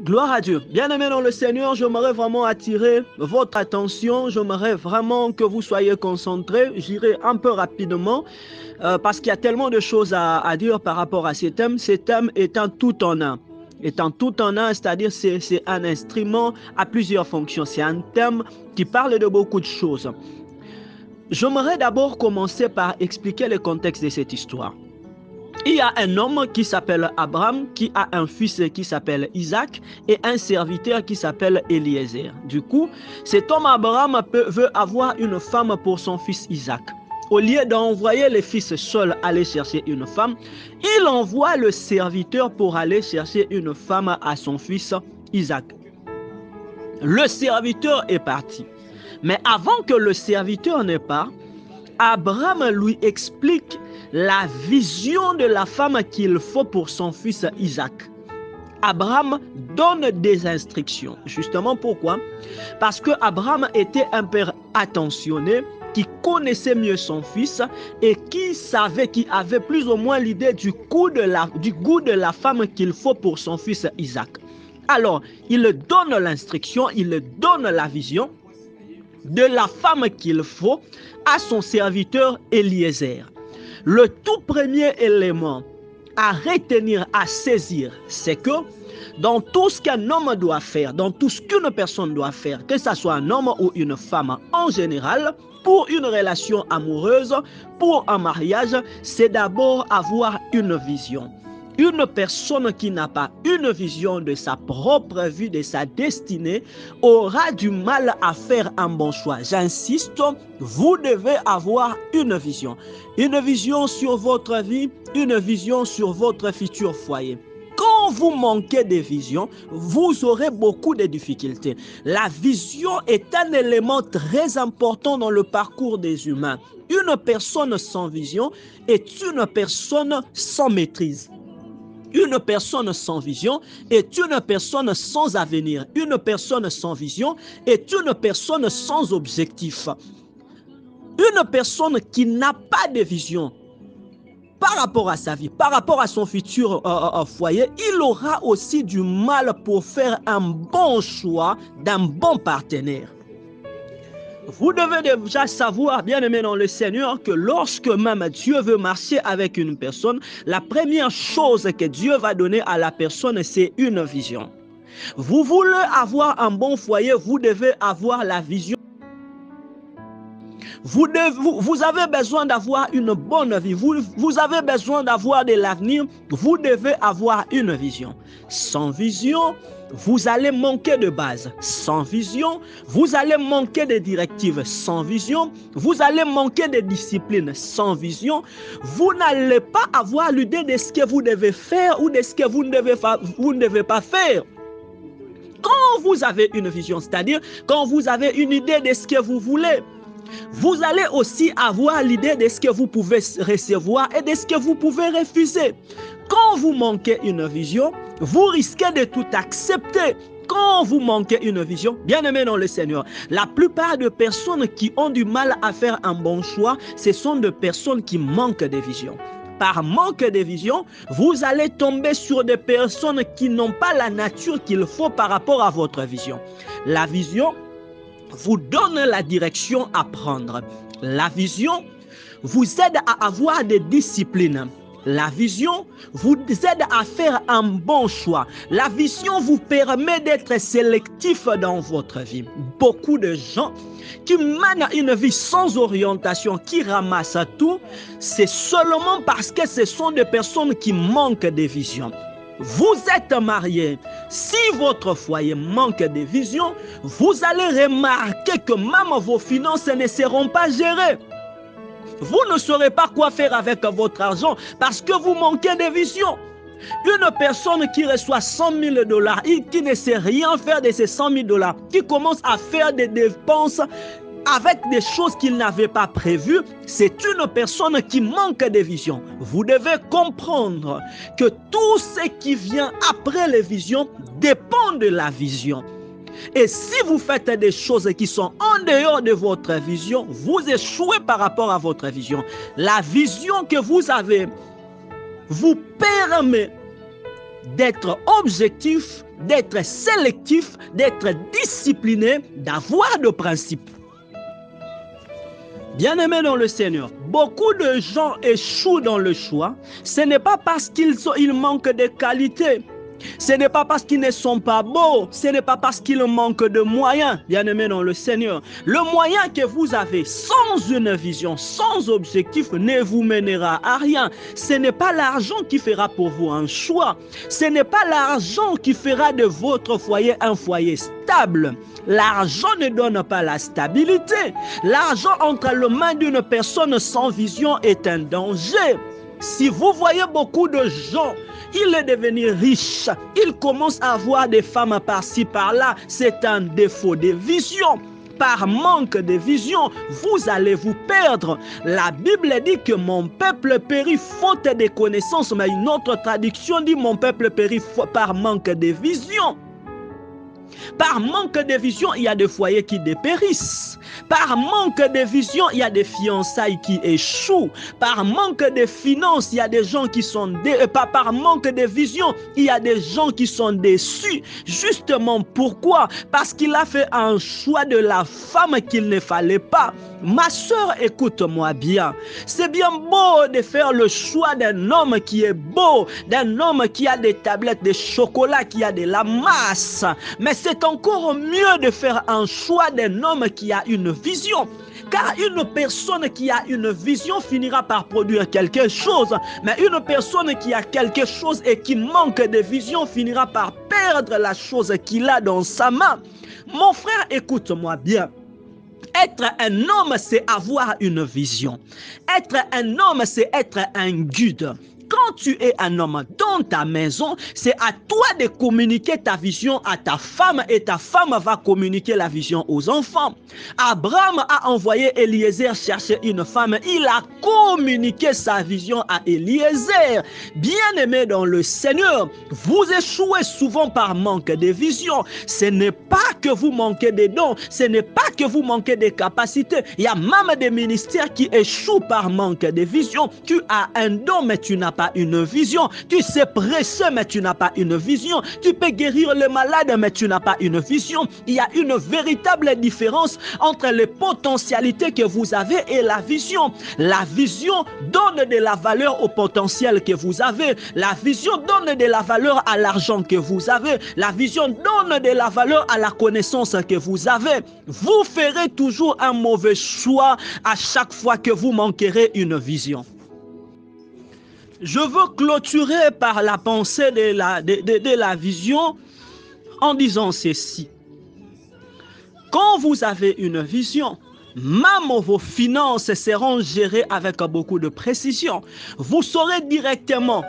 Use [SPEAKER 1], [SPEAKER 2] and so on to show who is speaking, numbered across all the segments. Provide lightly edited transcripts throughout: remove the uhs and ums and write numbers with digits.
[SPEAKER 1] Gloire à Dieu. Bien-aimés dans le Seigneur, j'aimerais vraiment attirer votre attention. J'aimerais vraiment que vous soyez concentrés. J'irai un peu rapidement parce qu'il y a tellement de choses à dire par rapport à ces thèmes. Ces thèmes étant tout en un. Étant tout en un, c'est-à-dire c'est un instrument à plusieurs fonctions. C'est un thème qui parle de beaucoup de choses. J'aimerais d'abord commencer par expliquer le contexte de cette histoire. Il y a un homme qui s'appelle Abraham, qui a un fils qui s'appelle Isaac et un serviteur qui s'appelle Eliezer. Du coup, cet homme Abraham veut avoir une femme pour son fils Isaac. Au lieu d'envoyer le fils seul aller chercher une femme, il envoie le serviteur pour aller chercher une femme à son fils Isaac. Le serviteur est parti. Mais avant que le serviteur ne parte, Abraham lui explique la vision de la femme qu'il faut pour son fils Isaac. Abraham donne des instructions. Justement pourquoi? Parce que Abraham était un père attentionné, qui connaissait mieux son fils et qui avait plus ou moins l'idée du goût de la femme qu'il faut pour son fils Isaac. Alors, il donne l'instruction, il donne la vision de la femme qu'il faut à son serviteur Eliezer. Le tout premier élément à retenir, à saisir, c'est que dans tout ce qu'un homme doit faire, dans tout ce qu'une personne doit faire, que ce soit un homme ou une femme en général, pour une relation amoureuse, pour un mariage, c'est d'abord avoir une vision. Une personne qui n'a pas une vision de sa propre vie, de sa destinée, aura du mal à faire un bon choix. J'insiste, vous devez avoir une vision. Une vision sur votre vie, une vision sur votre futur foyer. Quand vous manquez de vision, vous aurez beaucoup de difficultés. La vision est un élément très important dans le parcours des humains. Une personne sans vision est une personne sans maîtrise. Une personne sans vision est une personne sans avenir. Une personne sans vision est une personne sans objectif. Une personne qui n'a pas de vision par rapport à sa vie, par rapport à son futur foyer, il aura aussi du mal pour faire un bon choix d'un bon partenaire. Vous devez déjà savoir, bien aimé dans le Seigneur, que lorsque même Dieu veut marcher avec une personne, la première chose que Dieu va donner à la personne, c'est une vision. Vous voulez avoir un bon foyer, vous devez avoir la vision. Vous avez besoin d'avoir une bonne vie, vous avez besoin d'avoir de l'avenir, vous devez avoir une vision. Sans vision, vous allez manquer de base. Sans vision, vous allez manquer de directives. Sans vision, vous allez manquer de discipline. Sans vision, vous n'allez pas avoir l'idée de ce que vous devez faire ou de ce que vous ne devez pas faire. Quand vous avez une vision, c'est-à-dire quand vous avez une idée de ce que vous voulez, vous allez aussi avoir l'idée de ce que vous pouvez recevoir et de ce que vous pouvez refuser. Quand vous manquez une vision, vous risquez de tout accepter. Quand vous manquez une vision, bien aimé dans le Seigneur, la plupart des personnes qui ont du mal à faire un bon choix, ce sont des personnes qui manquent de vision. Par manque de vision, vous allez tomber sur des personnes qui n'ont pas la nature qu'il faut par rapport à votre vision. La vision vous donne la direction à prendre. La vision vous aide à avoir des disciplines. La vision vous aide à faire un bon choix. La vision vous permet d'être sélectif dans votre vie. Beaucoup de gens qui mènent une vie sans orientation, qui ramassent tout, c'est seulement parce que ce sont des personnes qui manquent de vision. Vous êtes marié. Si votre foyer manque de vision, vous allez remarquer que même vos finances ne seront pas gérées. Vous ne saurez pas quoi faire avec votre argent parce que vous manquez de vision. Une personne qui reçoit 100 000 $ et qui ne sait rien faire de ces 100 000 $, qui commence à faire des dépenses avec des choses qu'il n'avait pas prévues, c'est une personne qui manque de vision. Vous devez comprendre que tout ce qui vient après les visions dépend de la vision. Et si vous faites des choses qui sont en dehors de votre vision, vous échouez par rapport à votre vision. La vision que vous avez vous permet d'être objectif, d'être sélectif, d'être discipliné, d'avoir de principes. Bien-aimés dans le Seigneur, beaucoup de gens échouent dans le choix. Ce n'est pas parce qu'ils manquent de qualité. Ce n'est pas parce qu'ils ne sont pas beaux, ce n'est pas parce qu'ils manquent de moyens, bien-aimés dans le Seigneur. Le moyen que vous avez sans une vision, sans objectif, ne vous mènera à rien. Ce n'est pas l'argent qui fera pour vous un choix. Ce n'est pas l'argent qui fera de votre foyer un foyer stable. L'argent ne donne pas la stabilité. L'argent entre les mains d'une personne sans vision est un danger. Si vous voyez beaucoup de gens, il est devenu riche, il commence à avoir des femmes par-ci, par-là, c'est un défaut de vision. Par manque de vision, vous allez vous perdre. La Bible dit que mon peuple périt faute de connaissances, mais une autre traduction dit mon peuple périt par manque de vision. Par manque de vision, il y a des foyers qui dépérissent. Par manque de vision, il y a des fiançailles qui échouent. Par manque de finances, il y a des gens qui sont par manque de vision, il y a des gens qui sont déçus. Justement, pourquoi? Parce qu'il a fait un choix de la femme qu'il ne fallait pas. Ma soeur, écoute-moi bien. C'est bien beau de faire le choix d'un homme qui est beau, d'un homme qui a des tablettes de chocolat, qui a de la masse. Mais c'est encore mieux de faire un choix d'un homme qui a une vision. Car une personne qui a une vision finira par produire quelque chose. Mais une personne qui a quelque chose et qui manque de vision finira par perdre la chose qu'il a dans sa main. Mon frère, écoute-moi bien. Être un homme, c'est avoir une vision. Être un homme, c'est être un guide. Quand tu es un homme dans ta maison, c'est à toi de communiquer ta vision à ta femme et ta femme va communiquer la vision aux enfants. Abraham a envoyé Eliezer chercher une femme. Il a communiqué sa vision à Eliezer. Bien-aimé dans le Seigneur, vous échouez souvent par manque de vision. Ce n'est pas que vous manquez de dons, ce n'est pas que vous manquez de capacités. Il y a même des ministères qui échouent par manque de vision. Tu as un don, mais tu n'as pas une vision. Tu sais prêcher, mais tu n'as pas une vision. Tu peux guérir les malades, mais tu n'as pas une vision. Il y a une véritable différence entre les potentialités que vous avez et la vision. La vision donne de la valeur au potentiel que vous avez. La vision donne de la valeur à l'argent que vous avez. La vision donne de la valeur à la connaissance que vous avez. Vous ferez toujours un mauvais choix à chaque fois que vous manquerez une vision. Je veux clôturer par la pensée de la vision en disant ceci. Quand vous avez une vision, même vos finances seront gérées avec beaucoup de précision. Vous saurez directement,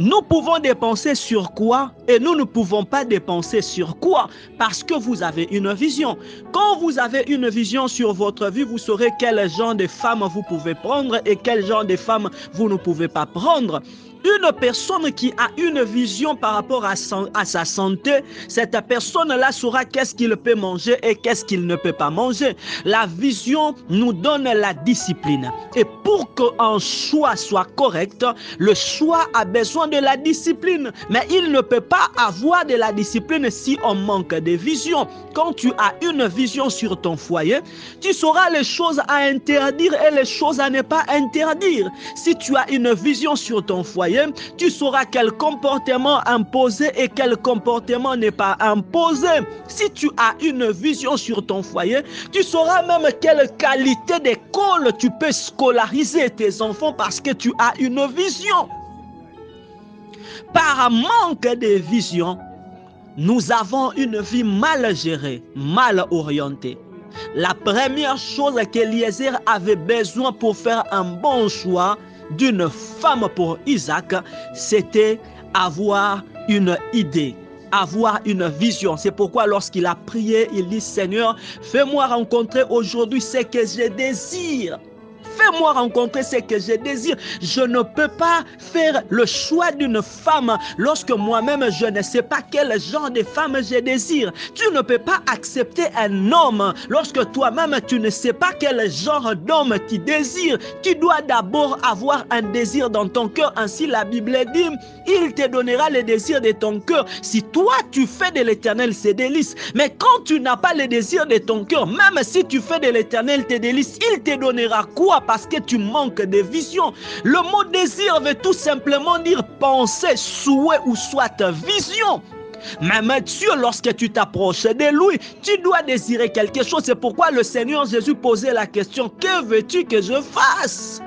[SPEAKER 1] nous pouvons dépenser sur quoi et nous ne pouvons pas dépenser sur quoi parce que vous avez une vision. Quand vous avez une vision sur votre vie, vous saurez quel genre de femme vous pouvez prendre et quel genre de femme vous ne pouvez pas prendre. Une personne qui a une vision par rapport à sa santé, cette personne-là saura qu'est-ce qu'il peut manger et qu'est-ce qu'il ne peut pas manger. La vision nous donne la discipline. Et pour qu'un choix soit correct, le choix a besoin de la discipline. Mais il ne peut pas avoir de la discipline si on manque de vision. Quand tu as une vision sur ton foyer, tu sauras les choses à interdire et les choses à ne pas interdire. Si tu as une vision sur ton foyer, tu sauras quel comportement imposer et quel comportement n'est pas imposé. Si tu as une vision sur ton foyer, tu sauras même quelle qualité d'école tu peux scolariser tes enfants parce que tu as une vision. Par manque de vision, nous avons une vie mal gérée, mal orientée. La première chose qu'Eliezer avait besoin pour faire un bon choix d'une femme pour Isaac, c'était avoir une idée, avoir une vision. C'est pourquoi lorsqu'il a prié, il dit: Seigneur, fais-moi rencontrer aujourd'hui ce que je désire. fais-moi rencontrer ce que je désire. Je ne peux pas faire le choix d'une femme lorsque moi-même je ne sais pas quel genre de femme je désire. Tu ne peux pas accepter un homme lorsque toi-même tu ne sais pas quel genre d'homme tu désires. Tu dois d'abord avoir un désir dans ton cœur. Ainsi la Bible dit, il te donnera le désir de ton cœur. Si toi tu fais de l'Éternel ses délices, mais quand tu n'as pas le désir de ton cœur, même si tu fais de l'Éternel tes délices, il te donnera quoi? Parce que tu manques de vision. Le mot désir veut tout simplement dire pensée, souhait ou soit vision. Même Dieu, lorsque tu t'approches de lui, tu dois désirer quelque chose. C'est pourquoi le Seigneur Jésus posait la question, que veux-tu que je fasse?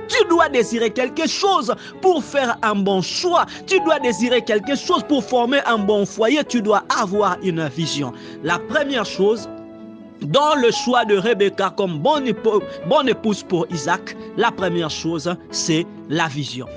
[SPEAKER 1] Tu dois désirer quelque chose pour faire un bon choix. Tu dois désirer quelque chose pour former un bon foyer. Tu dois avoir une vision. La première chose, dans le choix de Rebecca comme bonne épouse pour Isaac, la première chose, c'est la vision.